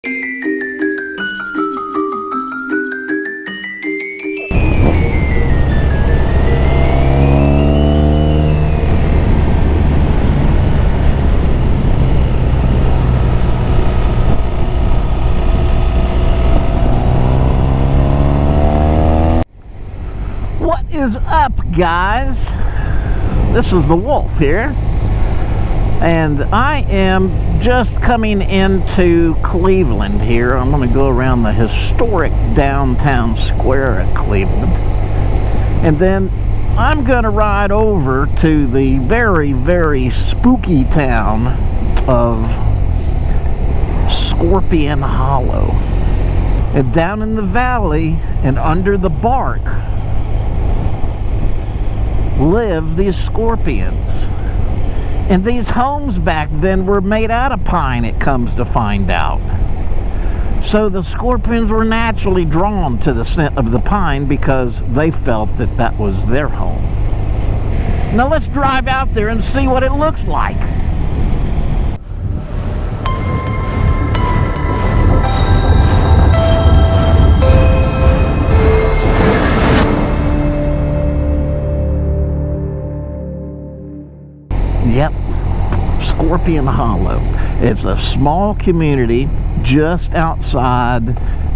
What is up, guys? This is the Wolf here, and I am just coming into Cleveland here. I'm going to go around the historic downtown square at Cleveland, and then I'm going to ride over to the very, very spooky town of Scorpion Hollow. And down in the valley and under the bark live these scorpions. And these homes back then were made out of pine, it comes to find out. So the scorpions were naturally drawn to the scent of the pine because they felt that that was their home. Now let's drive out there and see what it looks like. Yep, Scorpion Hollow. It's a small community just outside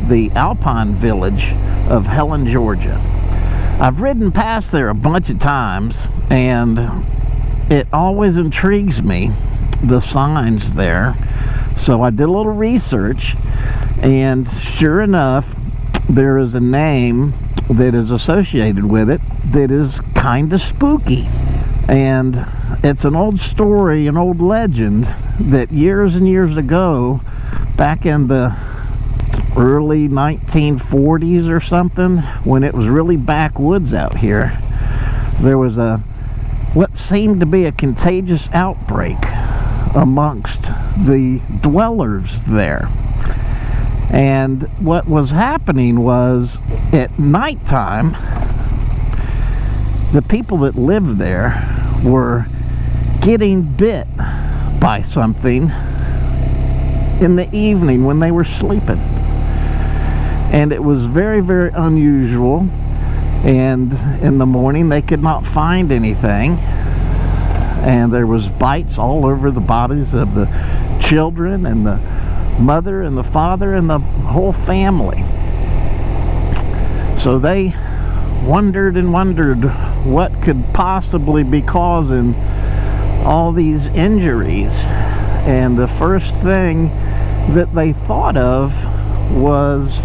the Alpine village of Helen, Georgia. I've ridden past there a bunch of times, and it always intrigues me, the signs there. So I did a little research, and sure enough, there is a name that is associated with it that is kind of spooky. And it's an old story, an old legend that years and years ago, back in the early 1940s or something, when it was really backwoods out here, there was what seemed to be a contagious outbreak amongst the dwellers there. And what was happening was, at nighttime, the people that lived there were getting bit by something in the evening when they were sleeping. And it was very, very unusual. And in the morning they could not find anything. And there was bites all over the bodies of the children and the mother and the father and the whole family. So they wondered and wondered what could possibly be causing all these injuries. And the first thing that they thought of was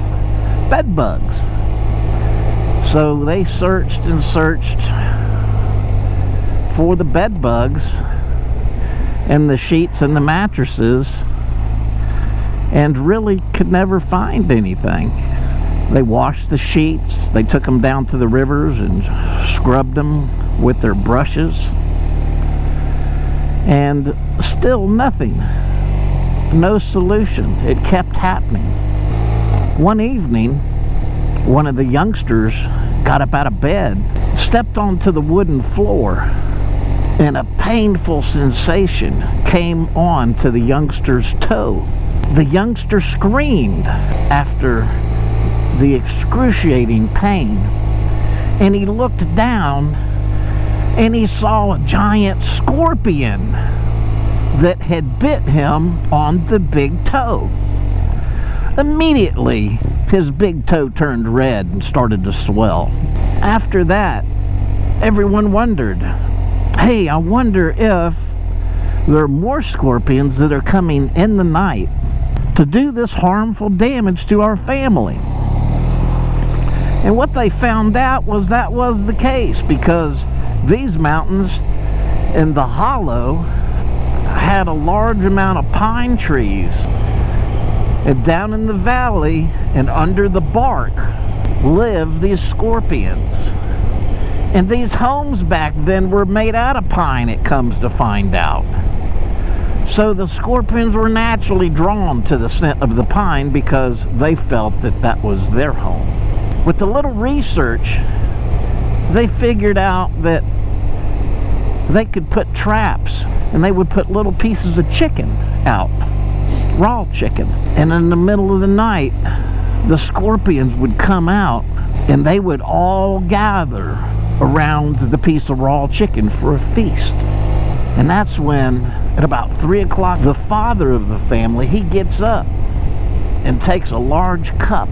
bed bugs. So they searched and searched for the bed bugs and the sheets and the mattresses, and really could never find anything. They washed the sheets, they took them down to the rivers and scrubbed them with their brushes, and still nothing. No solution. It kept happening. One evening, one of the youngsters got up out of bed, stepped onto the wooden floor, and a painful sensation came on to the youngster's toe. The youngster screamed after the excruciating pain, and he looked down and he saw a giant scorpion that had bit him on the big toe. Immediately his big toe turned red and started to swell. After that, everyone wondered, hey, I wonder if there are more scorpions that are coming in the night to do this harmful damage to our family. And what they found out was that was the case, because these mountains in the hollow had a large amount of pine trees. And down in the valley and under the bark live these scorpions. And these homes back then were made out of pine, it comes to find out. So the scorpions were naturally drawn to the scent of the pine because they felt that that was their home. With a little research, they figured out that they could put traps, and they would put little pieces of chicken out raw chicken. And in the middle of the night, the scorpions would come out and they would all gather around the piece of raw chicken for a feast. And that's when, at about 3 o'clock, the father of the family, he gets up and takes a large cup.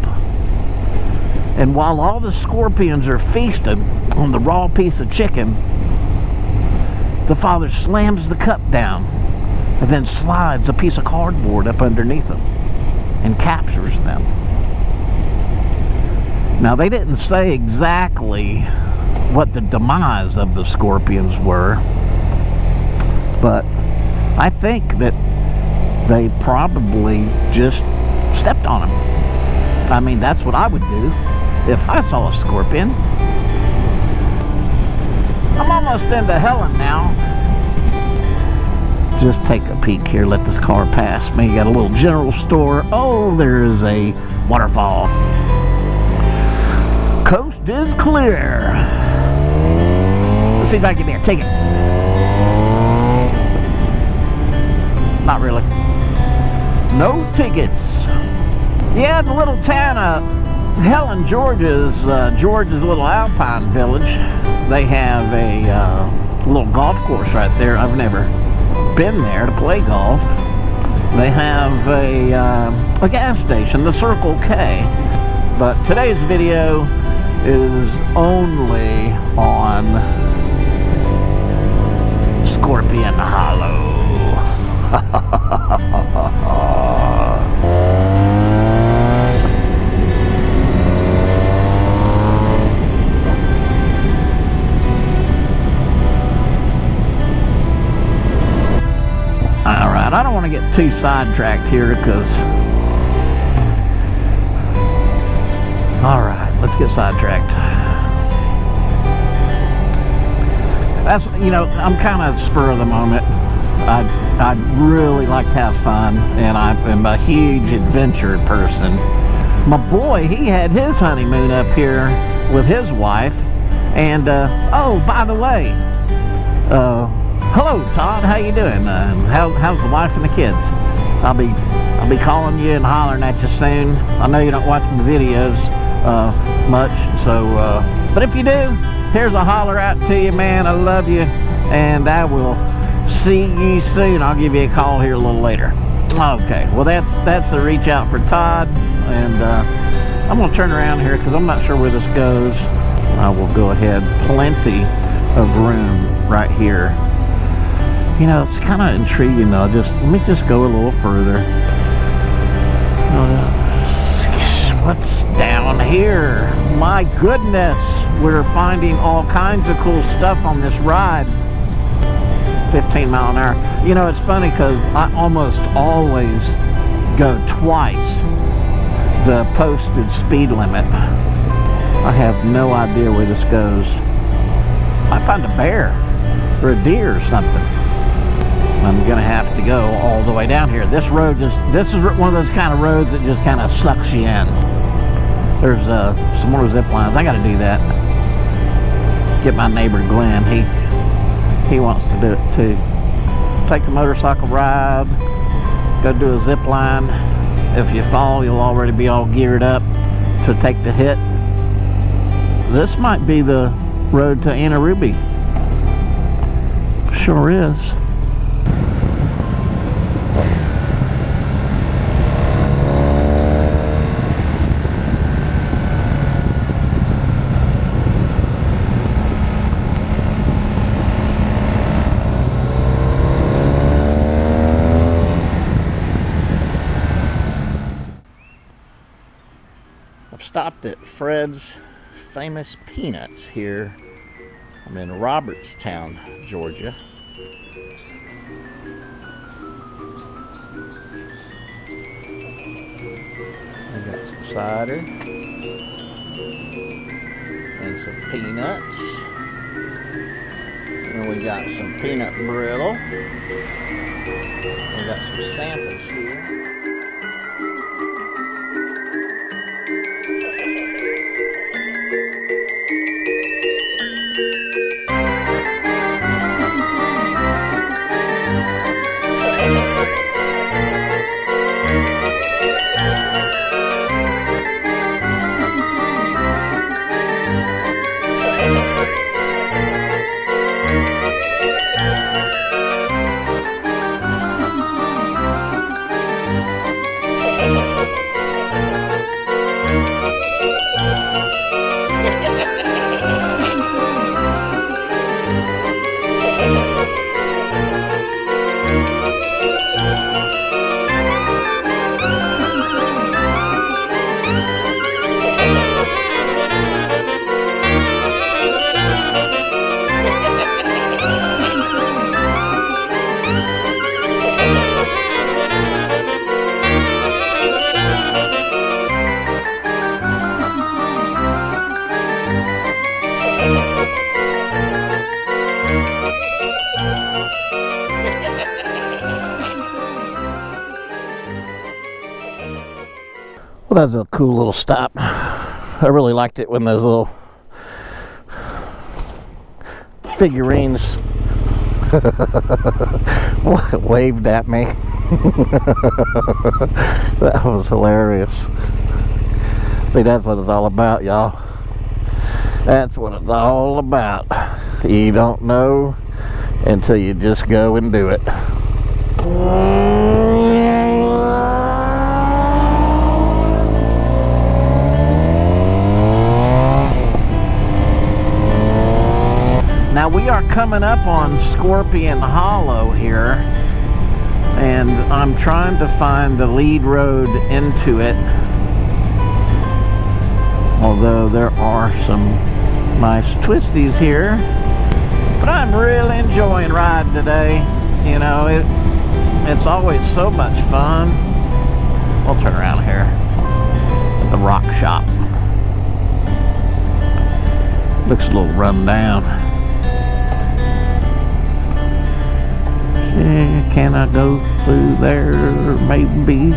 And while all the scorpions are feasting on the raw piece of chicken, the father slams the cup down and then slides a piece of cardboard up underneath them and captures them. Now, they didn't say exactly what the demise of the scorpions were, but I think that they probably just stepped on them. I mean, that's what I would do if I saw a scorpion. I'm almost into Helen now. Just take a peek here, let this car pass me. Got a little general store. Oh, there is a waterfall. Coast is clear. Let's see if I can get there. Take it. Not really. No tickets. Yeah, the little town of Helen, Georgia's little alpine village. They have a little golf course right there. I've never been there to play golf. They have a gas station, the Circle K. But today's video is only on Scorpion Hollow. Alright, I don't want to get too sidetracked here because... Alright, let's get sidetracked. That's, you know, I'm kind of spur of the moment. I'd really like to have fun, and I am a huge adventure person. My boy, he had his honeymoon up here with his wife, and oh, by the way, hello Todd, how you doing? How's the wife and the kids? I'll be calling you and hollering at you soon. I know you don't watch my videos much, so but if you do, here's a holler out to you, man. I love you, and I will see you soon. I'll give you a call here a little later. Okay, well that's the reach out for Todd, and I'm gonna turn around here because I'm not sure where this goes. I will go ahead. Plenty of room right here. You know, it's kind of intriguing though. Let me just go a little further. What's down here? My goodness, we're finding all kinds of cool stuff on this ride. 15 mile an hour. You know, it's funny because I almost always go twice the posted speed limit. I have no idea where this goes. I find a bear or a deer or something. I'm gonna have to go all the way down here. This road this is one of those kind of roads that just kind of sucks you in. There's some more zip lines. I gotta do that. Get my neighbor Glenn. He wants to do it too. Take a motorcycle ride, go do a zip line. If you fall, you'll already be all geared up to take the hit. This might be the road to Anna Ruby. Sure is. Stopped at Fred's Famous Peanuts here. I'm in Robertstown, Georgia. We got some cider and some peanuts, and we got some peanut brittle. We got some samples here. Well, that was a cool little stop. I really liked it when those little figurines waved at me. That was hilarious. See, that's what it's all about, y'all. That's what it's all about. You don't know until you just go and do it. Now we are coming up on Scorpion Hollow here, and I'm trying to find the lead road into it, although there are some nice twisties here. But I'm really enjoying riding today. You know, it's always so much fun. We'll turn around here at the rock shop. Looks a little run down. Can I go through there? Maybe.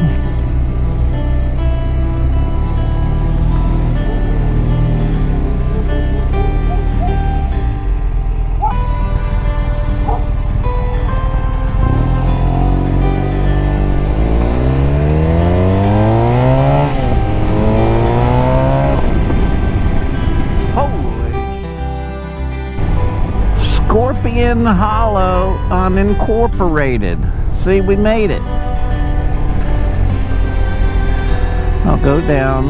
Scorpion Hollow unincorporated. See, we made it. I'll go down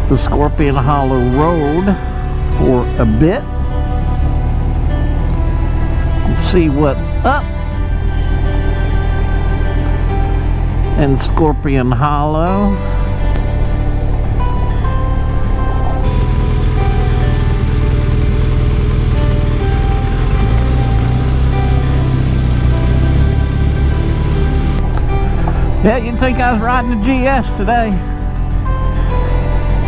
the Scorpion Hollow Road for a bit and see what's up in Scorpion Hollow. Yeah, you'd think I was riding a GS today.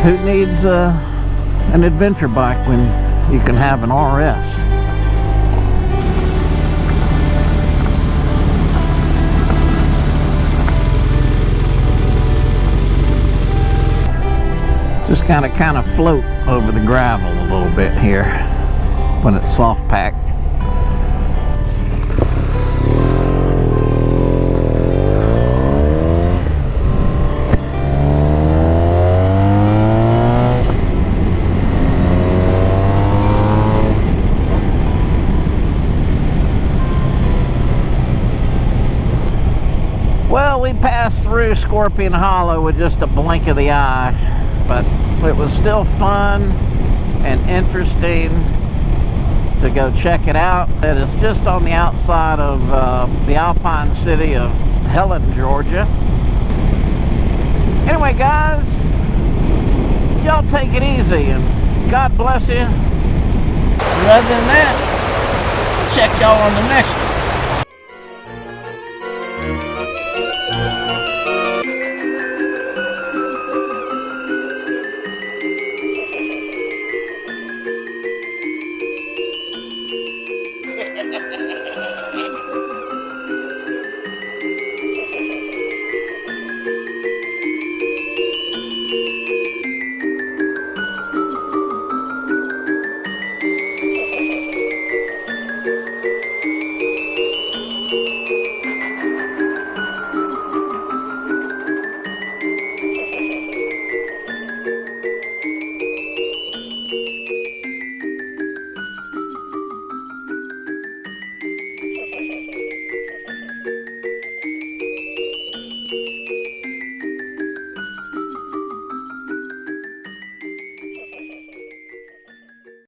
Who needs an adventure bike when you can have an RS? Just kind of float over the gravel a little bit here when it's soft packed. Well, we passed through Scorpion Hollow with just a blink of the eye, but it was still fun and interesting to go check it out. And it's just on the outside of the Alpine city of Helen, Georgia. Anyway, guys, y'all take it easy and God bless you. And other than that, I'll check y'all on the next one.